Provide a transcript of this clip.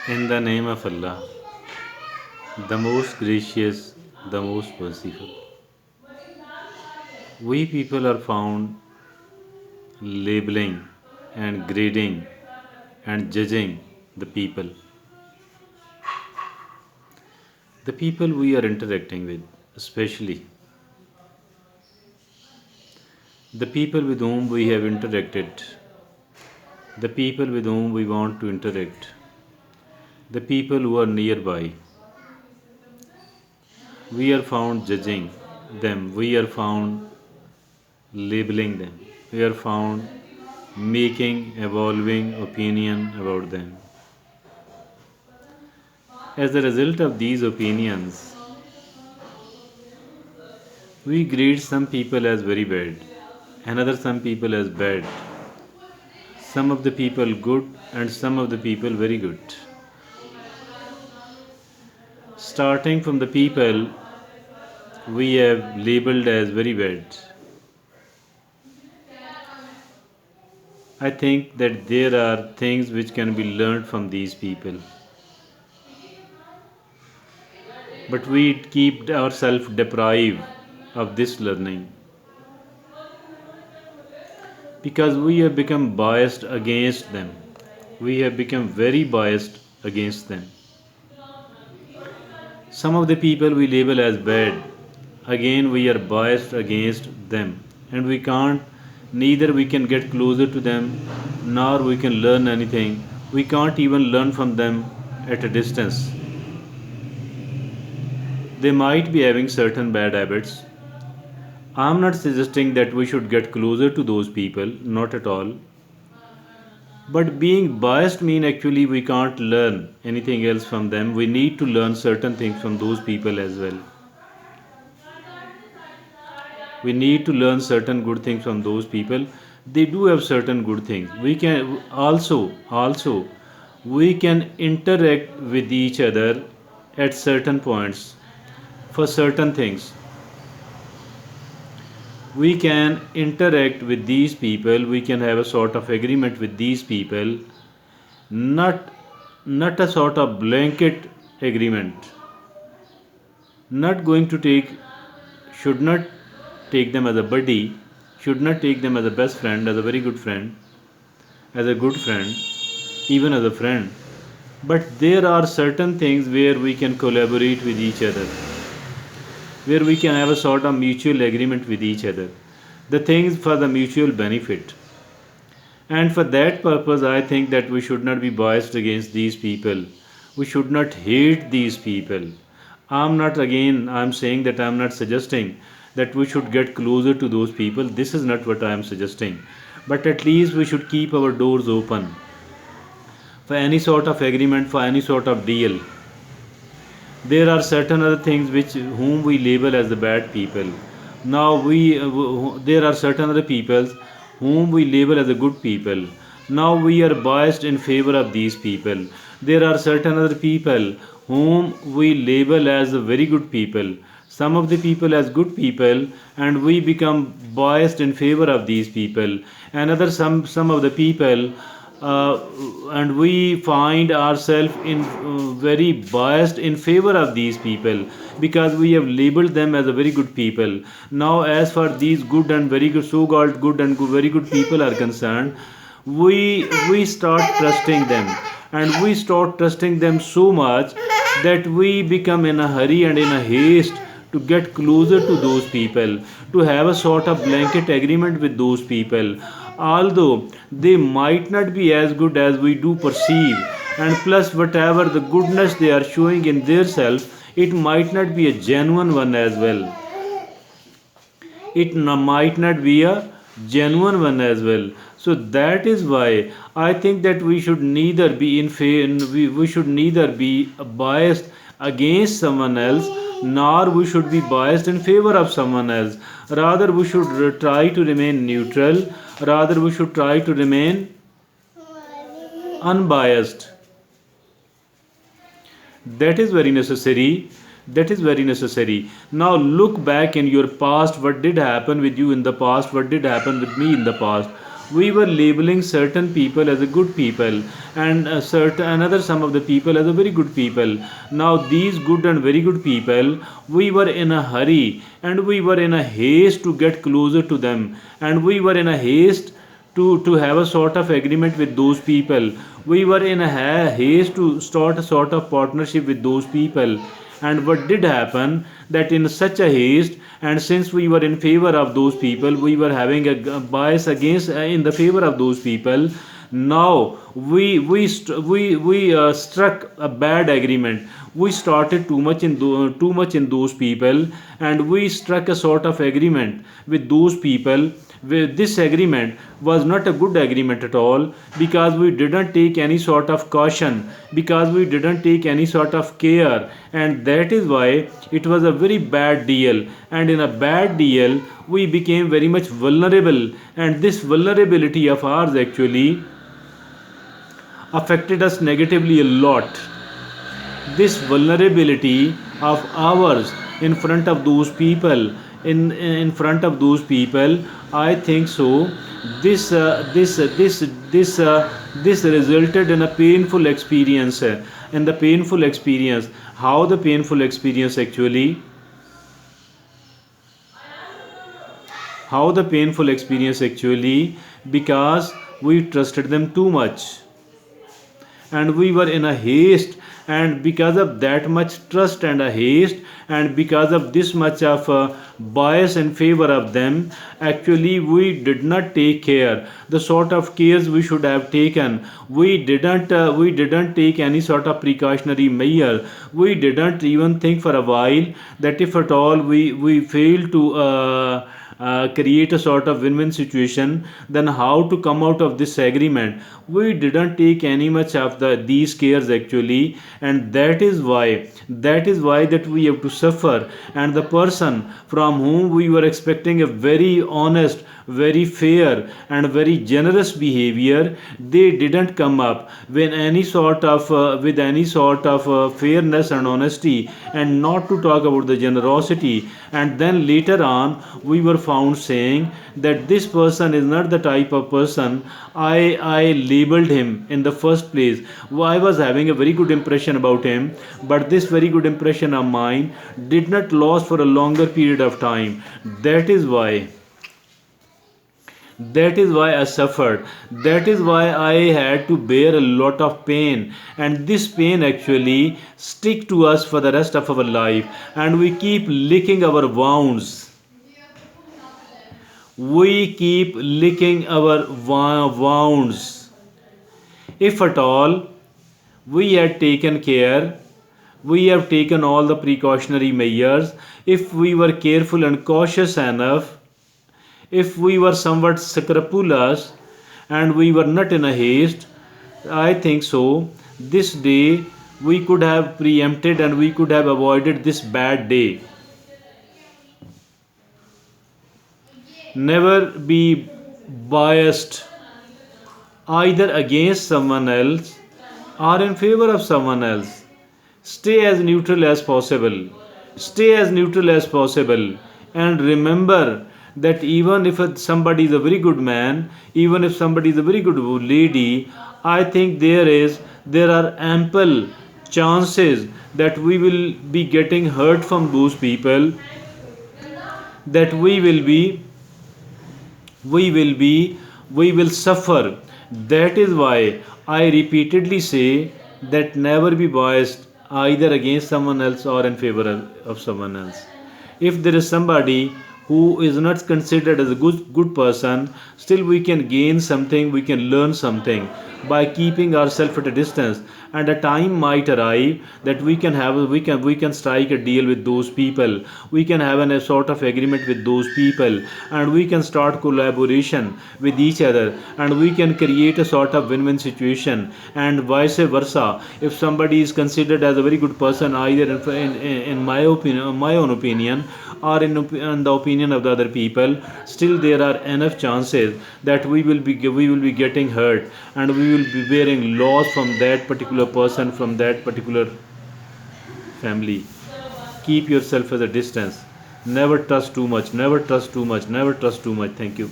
In the name of Allah, the most gracious, the most merciful. We people are found labeling and grading and judging the people. The people we are interacting with, especially the people with whom we have interacted, the people with whom we want to interact, the people who are nearby. We are found judging them, we are found labeling them, we are found making evolving opinion about them. As a result of these opinions, we grade some people as very bad, another some people as bad, some of the people good, and some of the people very good. Starting from the people we have labeled as very bad, I think that there are things which can be learned from these people. But we keep ourselves deprived of this learning because we have become biased against them. We have become very biased against them. Some of the people we label as bad, again we are biased against them, and we can't, neither we can get closer to them nor we can learn anything. We can't even learn from them at a distance. They might be having certain bad habits. I'm not suggesting that we should get closer to those people, not at all. But being biased mean actually we can't learn anything else from them. We need to learn certain things from those people as well. We need to learn certain good things from those people. They do have certain good things. We can also we can interact with each other at certain points for certain things. We can interact with these people, we can have a sort of agreement with these people, not a sort of blanket agreement, not going to take, should not take them as a buddy, should not take them as a best friend, as a very good friend, as a good friend, even as a friend. But there are certain things where we can collaborate with each other, where we can have a sort of mutual agreement with each other, the things for the mutual benefit. And for that purpose, I think that we should not be biased against these people. We should not hate these people. I'm saying that I'm not suggesting that we should get closer to those people. This is not what I am suggesting. But at least we should keep our doors open for any sort of agreement, for any sort of deal. There are certain other things which whom we label as the bad people. Now there are certain other people whom we label as the good people. Now we are biased in favor of these people. There are certain other people whom we label as the very good people. Some of the people as good people, and we become biased in favor of these people. Another some of the people, and we find ourselves in very biased in favor of these people because we have labeled them as a very good people. Now as far these good and very good, so called good and very good people are concerned, we start trusting them, and we start trusting them so much that we become in a hurry and in a haste to get closer to those people, to have a sort of blanket agreement with those people, although they might not be as good as we do perceive, and plus whatever the goodness they are showing in their self, it might not be a genuine one as well. Might not be a genuine one as well. So that is why I think that we should neither be we should neither be biased against someone else, nor we should be biased in favor of someone else. Rather we should try to remain neutral, rather we should try to remain unbiased. That is very necessary. That is very necessary. Now look back in your past. What did happen with you in the past? What did happen with me in the past? we were labeling certain people as a good people, and certain another some of the people as a very good people. Now these good and very good people, we were in a hurry, and we were in a haste to get closer to them, and we were in a haste to have a sort of agreement with those people. We were in a haste to start a sort of partnership with those people. And what did happen, that in such a haste, and since we were in favor of those people, we were having a bias against in the favor of those people. Now we struck a bad agreement. We started too much in those people, and we struck a sort of agreement with those people. This agreement was not a good agreement at all, because we didn't take any sort of caution, because we didn't take any sort of care, and that is why it was a very bad deal. And in a bad deal, we became very much vulnerable, and this vulnerability of ours actually affected us negatively a lot. This vulnerability of ours in front of those people, in front of those people, I think so, this resulted in a painful experience. And the painful experience, how the painful experience actually, how the painful experience actually, because we trusted them too much, and we were in a haste, and because of that much trust and a haste, and because of this much of bias in favor of them, actually we did not take care, the sort of cares we should have taken. We didn't take any sort of precautionary measure. We didn't even think for a while that if at all we fail to create a sort of win-win situation, then how to come out of this agreement. We didn't take any much of these cares actually, and that is why that we have to suffer. And the person from whom we were expecting a very honest, very fair, and very generous behavior, they didn't come up with any sort of fairness and honesty, and not to talk about the generosity. And then later on, we were found saying that this person is not the type of person I labeled him in the first place. I was having a very good impression about him, but this very good impression of mine did not last for a longer period of time. That is why I suffered. That is why I had to bear a lot of pain, and this pain actually stick to us for the rest of our life, and we keep licking our wounds. We keep licking our wounds. If at all we had taken care, we have taken all the precautionary measures, if we were careful and cautious enough, if we were somewhat scrupulous, and we were not in a haste, I think so, this day we could have preempted, and we could have avoided this bad day. Never be biased either against someone else or in favor of someone else. Stay as neutral as possible. Stay as neutral as possible. And remember that even if somebody is a very good man, even if somebody is a very good lady, I think there are ample chances that we will be getting hurt from those people, that we will suffer. That is why I repeatedly say that never be biased either against someone else or in favor of someone else. If there is somebody who is not considered as a good person, still we can gain something, we can learn something by keeping ourselves at a distance. And a time might arrive that we can strike a deal with those people, we can have a sort of agreement with those people, and we can start collaboration with each other, and we can create a sort of win-win situation. And vice versa, if somebody is considered as a very good person, either in my opinion, my own opinion, or in the opinion of the other people, still there are enough chances that we will be getting hurt, and we will be bearing loss from that particular person, from that particular family. Keep yourself at a distance. Never trust too much. Never trust too much. Never trust too much. Thank you.